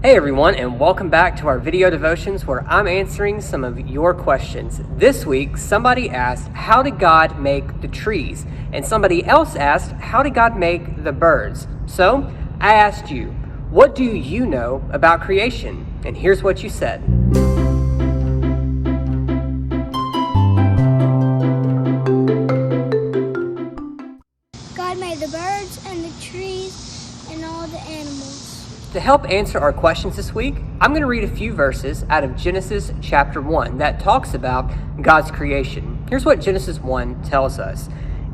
Hey everyone, and welcome back to our video devotions where I'm answering some of your questions. This week, somebody asked, how did God make the trees? And somebody else asked, how did God make the birds? So, I asked you, what do you know about creation? And here's what you said. God made the birds and the trees and all the animals. To help answer our questions this week, I'm going to read a few verses out of Genesis chapter 1 that talks about God's creation. Here's what Genesis 1 tells us.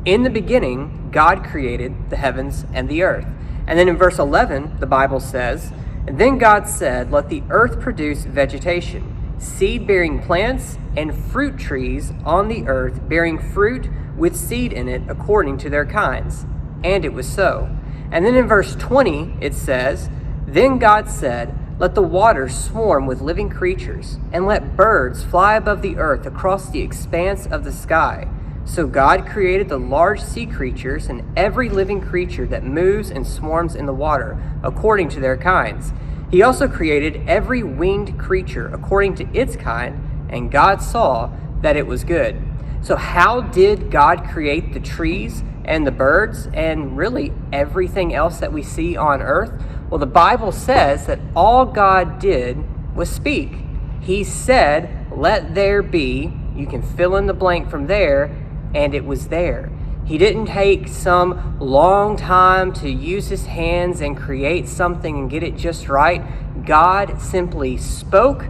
In the beginning, God created the heavens and the earth. And then in verse 11, the Bible says, and then God said, let the earth produce vegetation, seed-bearing plants, and fruit trees on the earth, bearing fruit with seed in it according to their kinds. And it was so. And then in verse 20, it says, then God said, let the waters swarm with living creatures, and let birds fly above the earth across the expanse of the sky. So God created the large sea creatures and every living creature that moves and swarms in the water, according to their kinds. He also created every winged creature according to its kind, and God saw that it was good. So how did God create the trees and the birds and really everything else that we see on earth? Well, the Bible says that all God did was speak. He said, let there be. You can fill in the blank from there, and it was there. He didn't take some long time to use his hands and create something and get it just right. God simply spoke,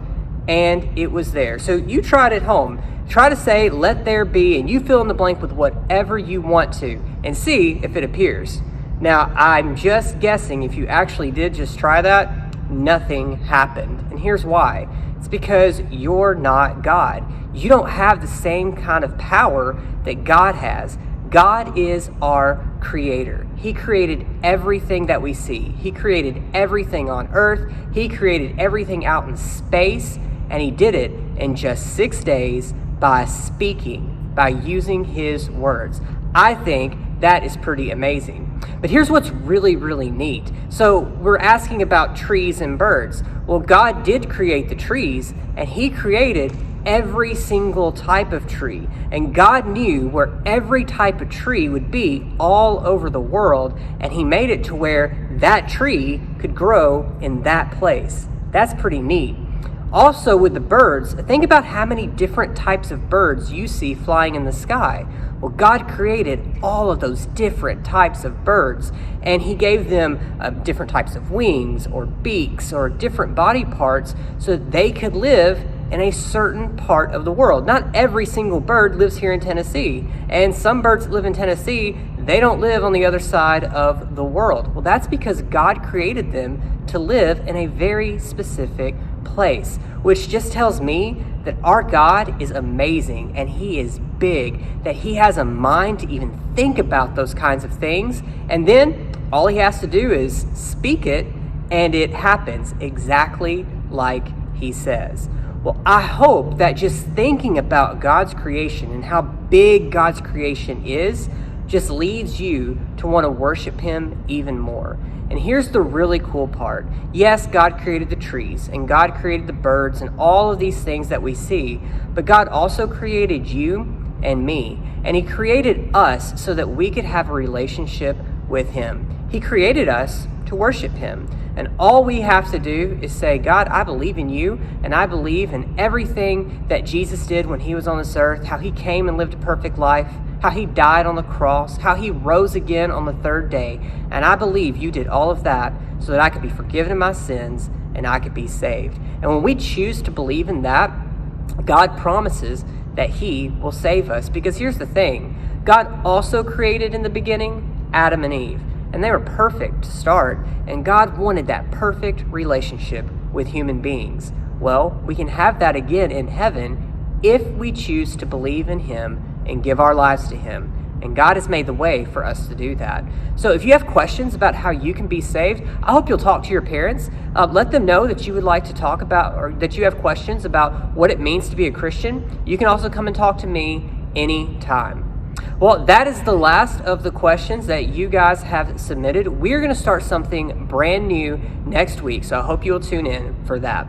and it was there. So you try it at home. Try to say, let there be, and you fill in the blank with whatever you want to, and see if it appears. Now, I'm just guessing if you actually did just try that, nothing happened. And here's why. It's because you're not God. You don't have the same kind of power that God has. God is our creator. He created everything that we see. He created everything on earth. He created everything out in space. And he did it in just 6 days by speaking, by using his words. I think that is pretty amazing. But here's what's really, really neat. So we're asking about trees and birds. Well, God did create the trees, and he created every single type of tree. And God knew where every type of tree would be all over the world, and he made it to where that tree could grow in that place. That's pretty neat. Also with the birds, think about how many different types of birds you see flying in the sky. Well, God created all of those different types of birds, and he gave them different types of wings or beaks or different body parts so that they could live in a certain part of the world. Not every single bird lives here in Tennessee, and some birds that live in Tennessee, they don't live on the other side of the world. Well, that's because God created them to live in a very specific place, which just tells me that our God is amazing and he is big, that he has a mind to even think about those kinds of things. And then all he has to do is speak it, and it happens exactly like he says. Well, I hope that just thinking about God's creation and how big God's creation is just leads you to want to worship him even more. And here's the really cool part. Yes, God created the trees, and God created the birds and all of these things that we see, but God also created you and me, and he created us so that we could have a relationship with him. He created us to worship him. And all we have to do is say, God, I believe in you, and I believe in everything that Jesus did when he was on this earth, how he came and lived a perfect life, how he died on the cross, how he rose again on the third day. And I believe you did all of that so that I could be forgiven of my sins and I could be saved. And when we choose to believe in that, God promises that he will save us. Because here's the thing, God also created in the beginning Adam and Eve. And they were perfect to start, and God wanted that perfect relationship with human beings. Well, we can have that again in heaven if we choose to believe in him and give our lives to him. And God has made the way for us to do that. So if you have questions about how you can be saved, I hope you'll talk to your parents. Let them know that you would like to talk about, or that you have questions about what it means to be a Christian. You can also come and talk to me anytime. Well, that is the last of the questions that you guys have submitted. We're going to start something brand new next week, so I hope you'll tune in for that.